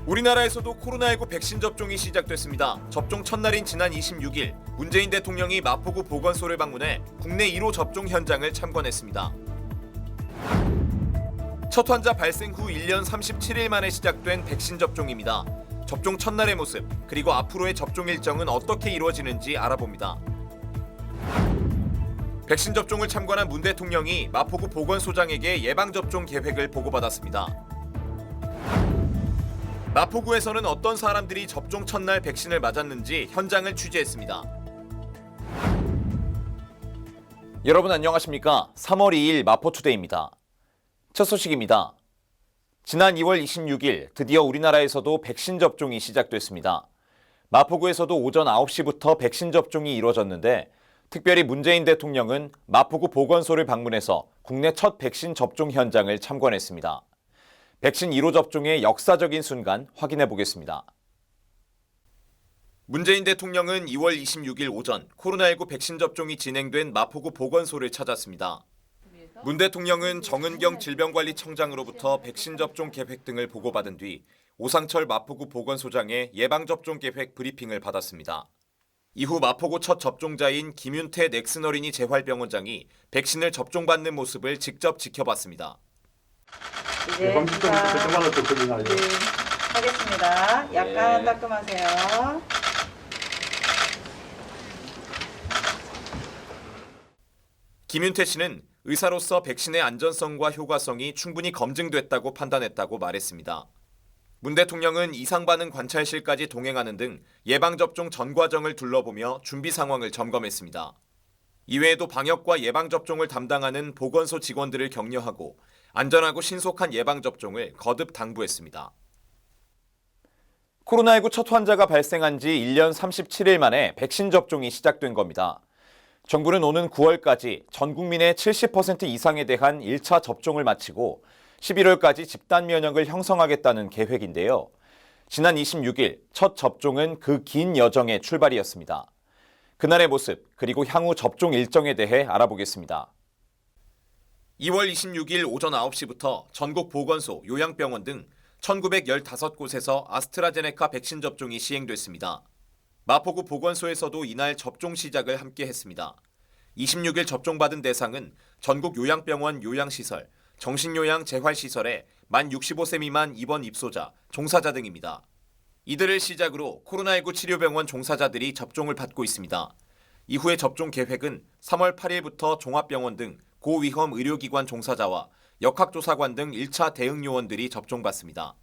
우리나라에서도 코로나19 백신 접종이 시작됐습니다. 접종 첫날인 지난 26일, 문재인 대통령이 마포구 보건소를 방문해 국내 1호 접종 현장을 참관했습니다. 첫 환자 발생 후 1년 37일 만에 시작된 백신 접종입니다. 접종 첫날의 모습, 그리고 앞으로의 접종 일정은 어떻게 이루어지는지 알아봅니다. 백신 접종을 참관한 문 대통령이 마포구 보건소장에게 예방접종 계획을 보고받았습니다. 마포구에서는 어떤 사람들이 접종 첫날 백신을 맞았는지 현장을 취재했습니다. 여러분 안녕하십니까? 3월 2일 마포투데이입니다. 첫 소식입니다. 지난 2월 26일 드디어 우리나라에서도 백신 접종이 시작됐습니다. 마포구에서도 오전 9시부터 백신 접종이 이루어졌는데 특별히 문재인 대통령은 마포구 보건소를 방문해서 국내 첫 백신 접종 현장을 참관했습니다. 백신 1호 접종의 역사적인 순간 확인해 보겠습니다. 문재인 대통령은 2월 26일 오전 코로나19 백신 접종이 진행된 마포구 보건소를 찾았습니다. 문 대통령은 정은경 질병관리청장으로부터 백신 접종 계획 등을 보고받은 뒤 오상철 마포구 보건소장의 예방접종 계획 브리핑을 받았습니다. 이후 마포구 첫 접종자인 김윤태 넥슨어린이 재활병원장이 백신을 접종받는 모습을 직접 지켜봤습니다. 이제 하겠습니다. 약간 따끔하세요. 김윤태 씨는 의사로서 백신의 안전성과 효과성이 충분히 검증됐다고 판단했다고 말했습니다. 문 대통령은 이상반응 관찰실까지 동행하는 등 예방접종 전 과정을 둘러보며 준비 상황을 점검했습니다. 이외에도 방역과 예방접종을 담당하는 보건소 직원들을 격려하고 안전하고 신속한 예방접종을 거듭 당부했습니다. 코로나19 첫 환자가 발생한 지 1년 37일 만에 백신 접종이 시작된 겁니다. 정부는 오는 9월까지 전 국민의 70% 이상에 대한 1차 접종을 마치고 11월까지 집단 면역을 형성하겠다는 계획인데요. 지난 26일 첫 접종은 그 긴 여정의 출발이었습니다. 그날의 모습, 그리고 향후 접종 일정에 대해 알아보겠습니다. 2월 26일 오전 9시부터 전국 보건소, 요양병원 등 1915곳에서 아스트라제네카 백신 접종이 시행됐습니다. 마포구 보건소에서도 이날 접종 시작을 함께 했습니다. 26일 접종받은 대상은 전국 요양병원 요양시설, 정신요양 재활시설의 만 65세 미만 입원 입소자, 종사자 등입니다. 이들을 시작으로 코로나19 치료병원 종사자들이 접종을 받고 있습니다. 이후의 접종 계획은 3월 8일부터 종합병원 등 고위험 의료기관 종사자와 역학조사관 등 1차 대응 요원들이 접종받습니다.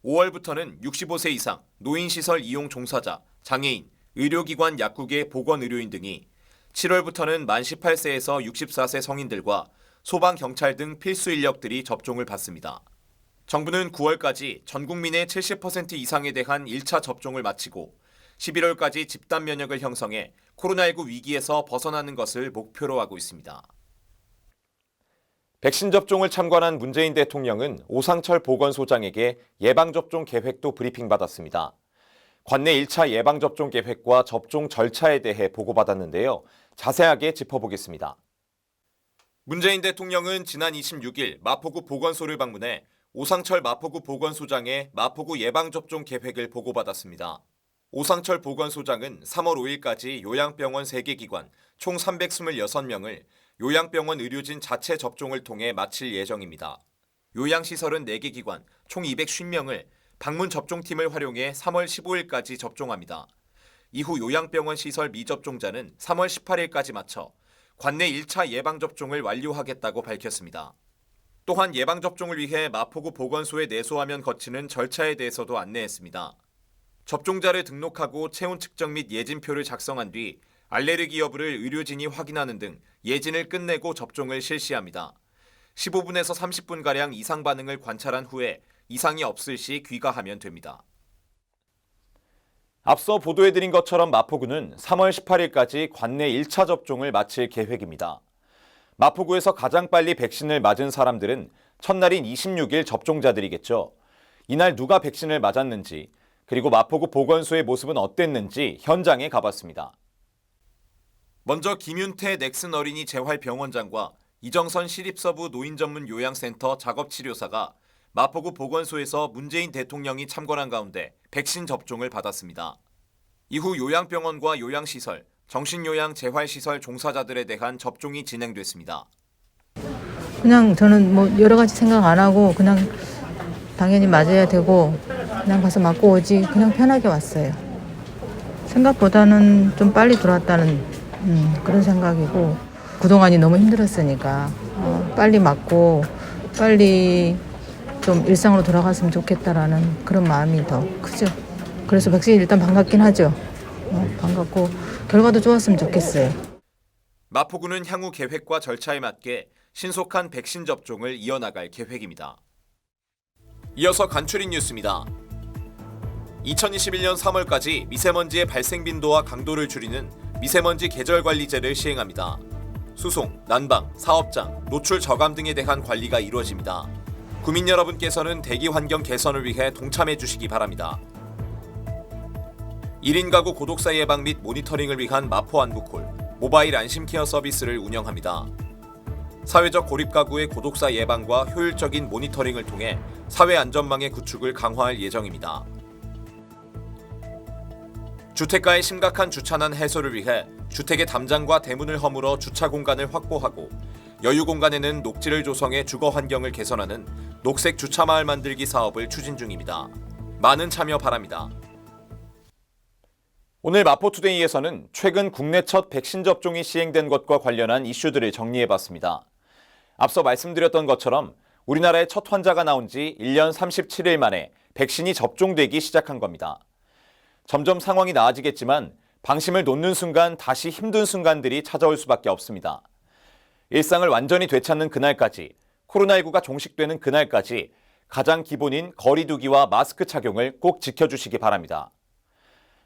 5월부터는 65세 이상 노인시설 이용 종사자, 장애인, 의료기관 약국의 보건의료인 등이, 7월부터는 만 18세에서 64세 성인들과 소방, 경찰 등 필수 인력들이 접종을 받습니다. 정부는 9월까지 전 국민의 70% 이상에 대한 1차 접종을 마치고 11월까지 집단 면역을 형성해 코로나19 위기에서 벗어나는 것을 목표로 하고 있습니다. 백신 접종을 참관한 문재인 대통령은 오상철 보건소장에게 예방접종 계획도 브리핑받았습니다. 관내 1차 예방접종 계획과 접종 절차에 대해 보고받았는데요. 자세하게 짚어보겠습니다. 문재인 대통령은 지난 26일 마포구 보건소를 방문해 오상철 마포구 보건소장의 마포구 예방접종 계획을 보고받았습니다. 오상철 보건소장은 3월 5일까지 요양병원 3개 기관 총 326명을 요양병원 의료진 자체 접종을 통해 마칠 예정입니다. 요양시설은 4개 기관 총 250명을 방문 접종팀을 활용해 3월 15일까지 접종합니다. 이후 요양병원 시설 미접종자는 3월 18일까지 마쳐 관내 1차 예방접종을 완료하겠다고 밝혔습니다. 또한 예방접종을 위해 마포구 보건소에 내소하면 거치는 절차에 대해서도 안내했습니다. 접종자를 등록하고 체온 측정 및 예진표를 작성한 뒤 알레르기 여부를 의료진이 확인하는 등 예진을 끝내고 접종을 실시합니다. 15분에서 30분가량 이상 반응을 관찰한 후에 이상이 없을 시 귀가하면 됩니다. 앞서 보도해드린 것처럼 마포구는 3월 18일까지 관내 1차 접종을 마칠 계획입니다. 마포구에서 가장 빨리 백신을 맞은 사람들은 첫날인 26일 접종자들이겠죠. 이날 누가 백신을 맞았는지, 그리고 마포구 보건소의 모습은 어땠는지 현장에 가봤습니다. 먼저 김윤태 넥슨어린이 재활병원장과 이정선 시립서부 노인전문요양센터 작업치료사가 마포구 보건소에서 문재인 대통령이 참관한 가운데 백신 접종을 받았습니다. 이후 요양병원과 요양시설, 정신요양 재활시설 종사자들에 대한 접종이 진행됐습니다. 그냥 저는 뭐 여러 가지 생각 안 하고 그냥 당연히 맞아야 되고 그냥 가서 맞고 오지 그냥 편하게 왔어요. 생각보다는 좀 빨리 들어왔다는 그런 생각이고 그동안이 너무 힘들었으니까 빨리 맞고 빨리 좀 일상으로 돌아갔으면 좋겠다라는 그런 마음이 더 크죠. 그래서 백신이 일단 반갑긴 하죠. 반갑고 결과도 좋았으면 좋겠어요. 마포구는 향후 계획과 절차에 맞게 신속한 백신 접종을 이어나갈 계획입니다. 이어서 간추린 뉴스입니다. 2021년 3월까지 미세먼지의 발생 빈도와 강도를 줄이는 미세먼지 계절관리제를 시행합니다. 수송, 난방, 사업장, 노출 저감 등에 대한 관리가 이루어집니다. 구민 여러분께서는 대기 환경 개선을 위해 동참해 주시기 바랍니다. 1인 가구 고독사 예방 및 모니터링을 위한 마포 안부콜, 모바일 안심케어 서비스를 운영합니다. 사회적 고립 가구의 고독사 예방과 효율적인 모니터링을 통해 사회 안전망의 구축을 강화할 예정입니다. 주택가의 심각한 주차난 해소를 위해 주택의 담장과 대문을 허물어 주차 공간을 확보하고 여유 공간에는 녹지를 조성해 주거 환경을 개선하는 녹색 주차마을 만들기 사업을 추진 중입니다. 많은 참여 바랍니다. 오늘 마포투데이에서는 최근 국내 첫 백신 접종이 시행된 것과 관련한 이슈들을 정리해봤습니다. 앞서 말씀드렸던 것처럼 우리나라에 첫 환자가 나온 지 1년 37일 만에 백신이 접종되기 시작한 겁니다. 점점 상황이 나아지겠지만 방심을 놓는 순간 다시 힘든 순간들이 찾아올 수밖에 없습니다. 일상을 완전히 되찾는 그날까지, 코로나19가 종식되는 그날까지 가장 기본인 거리 두기와 마스크 착용을 꼭 지켜주시기 바랍니다.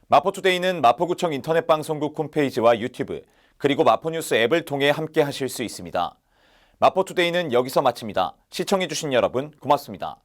마포투데이는 마포구청 인터넷방송국 홈페이지와 유튜브, 그리고 마포뉴스 앱을 통해 함께 하실 수 있습니다. 마포투데이는 여기서 마칩니다. 시청해주신 여러분 고맙습니다.